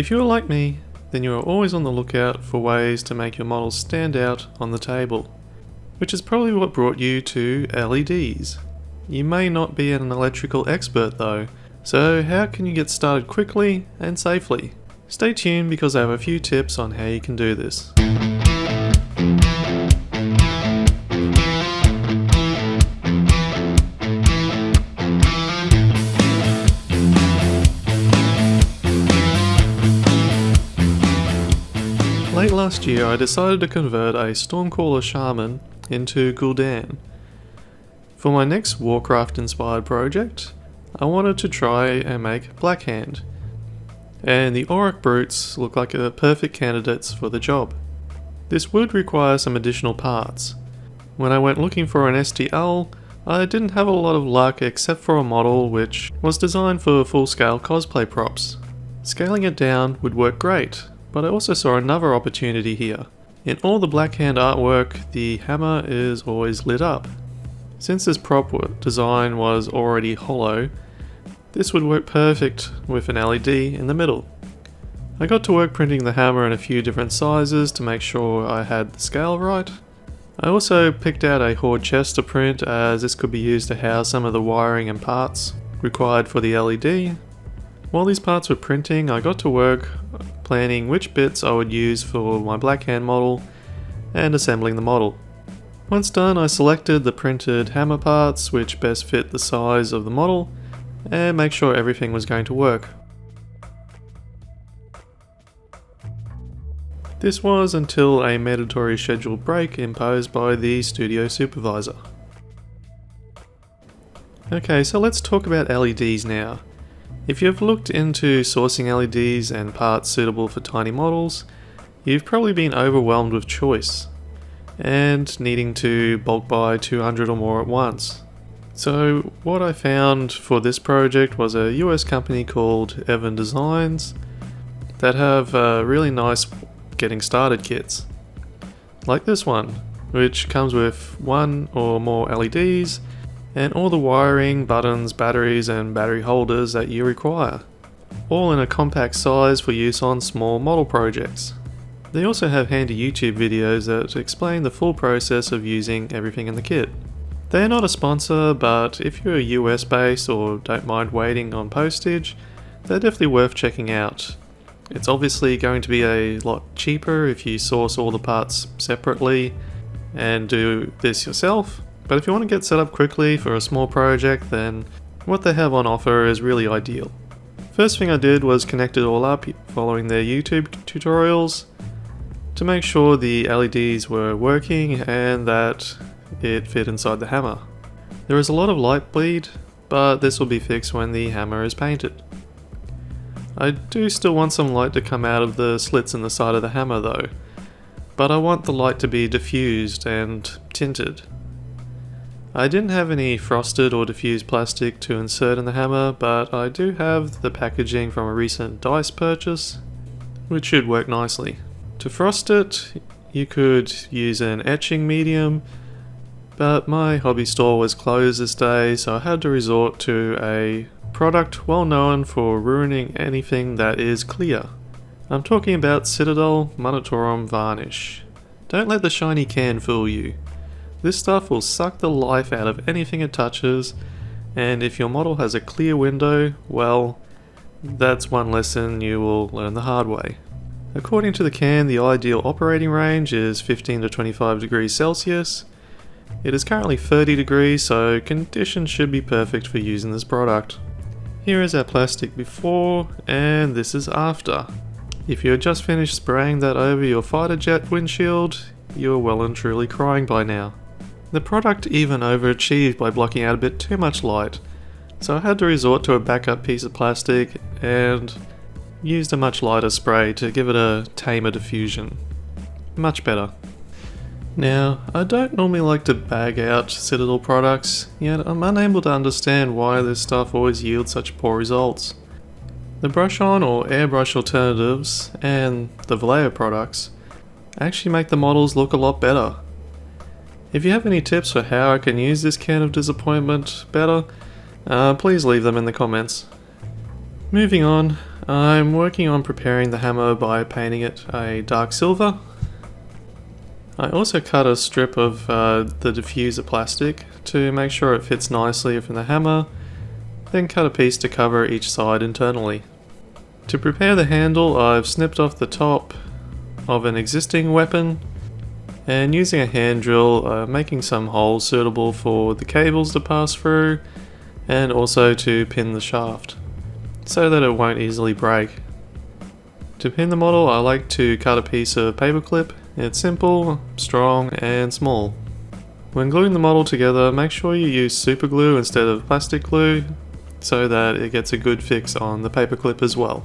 If you're like me, then you are always on the lookout for ways to make your models stand out on the table, which is probably what brought you to LEDs. You may not be an electrical expert though, so how can you get started quickly and safely? Stay tuned because I have a few tips on how you can do this. Late last year I decided to convert a Stormcaller Shaman into Gul'dan. For my next Warcraft inspired project, I wanted to try and make Blackhand, and the Orruk Brutes look like perfect candidates for the job. This would require some additional parts. When I went looking for an STL, I didn't have a lot of luck except for a model which was designed for full-scale cosplay props. Scaling it down would work great, but I also saw another opportunity here. In all the Blackhand artwork, the hammer is always lit up. Since this prop design was already hollow, this would work perfect with an LED in the middle. I got to work printing the hammer in a few different sizes to make sure I had the scale right. I also picked out a Horde chest to print, as this could be used to house some of the wiring and parts required for the LED. While these parts were printing, I got to work planning which bits I would use for my Blackhand model and assembling the model. Once done, I selected the printed hammer parts which best fit the size of the model and make sure everything was going to work. This was until a mandatory scheduled break imposed by the studio supervisor. Okay, so let's talk about LEDs now. If you've looked into sourcing LEDs and parts suitable for tiny models, you've probably been overwhelmed with choice and needing to bulk buy 200 or more at once. So what I found for this project was a US company called Evan Designs that have really nice getting started kits, like this one, which comes with one or more LEDs and all the wiring, buttons, batteries and battery holders that you require, all in a compact size for use on small model projects. They also have handy YouTube videos that explain the full process of using everything in the kit. They are not a sponsor, but if you're US based or don't mind waiting on postage, they're definitely worth checking out. It's obviously going to be a lot cheaper if you source all the parts separately and do this yourself, but if you want to get set up quickly for a small project, then what they have on offer is really ideal. First thing I did was connect it all up following their YouTube tutorials to make sure the LEDs were working and that it fit inside the hammer. There is a lot of light bleed, but this will be fixed when the hammer is painted. I do still want some light to come out of the slits in the side of the hammer though, but I want the light to be diffused and tinted. I didn't have any frosted or diffused plastic to insert in the hammer, but I do have the packaging from a recent dice purchase, which should work nicely. To frost it, you could use an etching medium, but my hobby store was closed this day, so I had to resort to a product well known for ruining anything that is clear. I'm talking about Citadel Monitorum Varnish. Don't let the shiny can fool you. This stuff will suck the life out of anything it touches, and if your model has a clear window, well, that's one lesson you will learn the hard way. According to the can, the ideal operating range is 15 to 25 degrees Celsius. It is currently 30 degrees, so conditions should be perfect for using this product. Here is our plastic before, and this is after. If you had just finished spraying that over your fighter jet windshield, you are well and truly crying by now. The product even overachieved by blocking out a bit too much light, so I had to resort to a backup piece of plastic and used a much lighter spray to give it a tamer diffusion. Much better. Now, I don't normally like to bag out Citadel products, yet I'm unable to understand why this stuff always yields such poor results. The brush-on or airbrush alternatives and the Vallejo products actually make the models look a lot better. If you have any tips for how I can use this can of disappointment better, please leave them in the comments. Moving on, I'm working on preparing the hammer by painting it a dark silver. I also cut a strip of the diffuser plastic to make sure it fits nicely from the hammer, then cut a piece to cover each side internally. To prepare the handle, I've snipped off the top of an existing weapon, and using a hand drill, making some holes suitable for the cables to pass through, and also to pin the shaft, so that it won't easily break. To pin the model, I like to cut a piece of paper clip. It's simple, strong, and small. When gluing the model together, make sure you use super glue instead of plastic glue, so that it gets a good fix on the paper clip as well.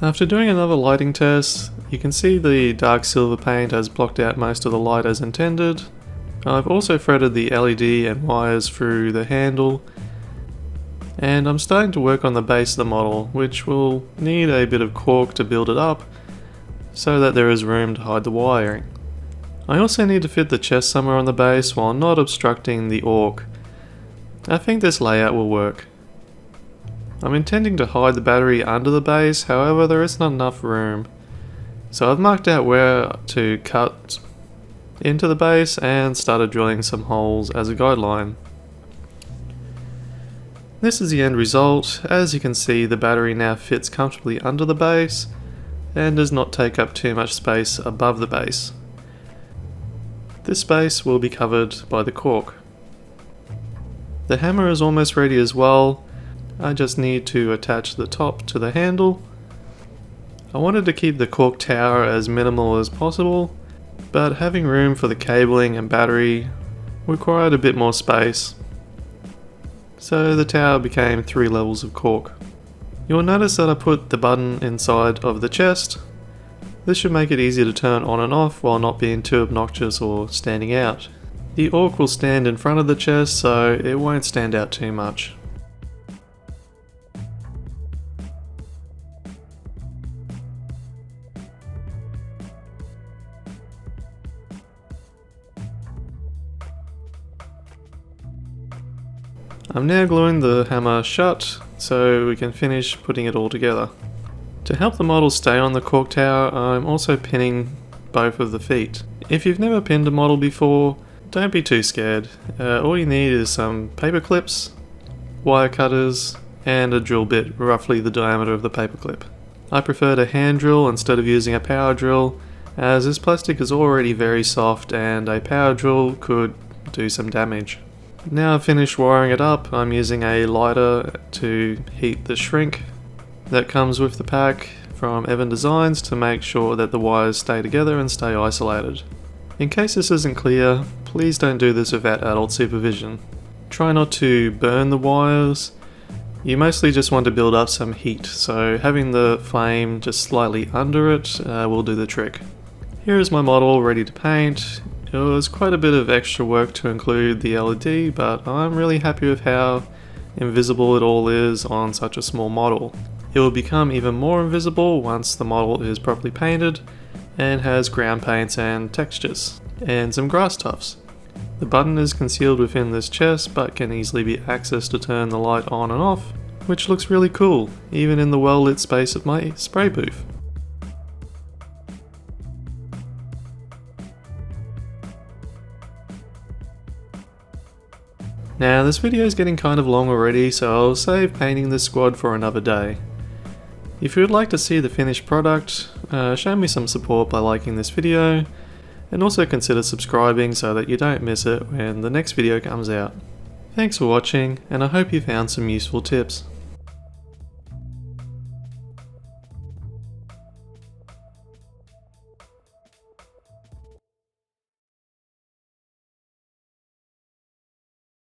After doing another lighting test, you can see the dark silver paint has blocked out most of the light as intended. I've also threaded the LED and wires through the handle, and I'm starting to work on the base of the model, which will need a bit of cork to build it up so that there is room to hide the wiring. I also need to fit the chest somewhere on the base while not obstructing the Orruk. I think this layout will work. I'm intending to hide the battery under the base, however there isn't enough room. So I've marked out where to cut into the base and started drilling some holes as a guideline. This is the end result. As you can see, the battery now fits comfortably under the base and does not take up too much space above the base. This space will be covered by the cork. The hammer is almost ready as well. I just need to attach the top to the handle. I wanted to keep the cork tower as minimal as possible, but having room for the cabling and battery required a bit more space. So the tower became 3 levels of cork. You'll notice that I put the button inside of the chest. This should make it easy to turn on and off while not being too obnoxious or standing out. The Orruk will stand in front of the chest, so it won't stand out too much. I'm now gluing the hammer shut so we can finish putting it all together. To help the model stay on the cork tower, I'm also pinning both of the feet. If you've never pinned a model before, don't be too scared. All you need is some paper clips, wire cutters, and a drill bit roughly the diameter of the paper clip. I prefer to hand drill instead of using a power drill, as this plastic is already very soft and a power drill could do some damage. Now I've finished wiring it up, I'm using a lighter to heat the shrink that comes with the pack from Evan Designs to make sure that the wires stay together and stay isolated. In case this isn't clear, please don't do this without adult supervision. Try not to burn the wires. You mostly just want to build up some heat, so having the flame just slightly under it will do the trick. Here is my model ready to paint. It was quite a bit of extra work to include the LED, but I'm really happy with how invisible it all is on such a small model. It will become even more invisible once the model is properly painted and has ground paints and textures, and some grass tufts. The button is concealed within this chest but can easily be accessed to turn the light on and off, which looks really cool, even in the well lit space of my spray booth. Now this video is getting kind of long already, so I'll save painting this squad for another day. If you would like to see the finished product, show me some support by liking this video, and also consider subscribing so that you don't miss it when the next video comes out. Thanks for watching, and I hope you found some useful tips.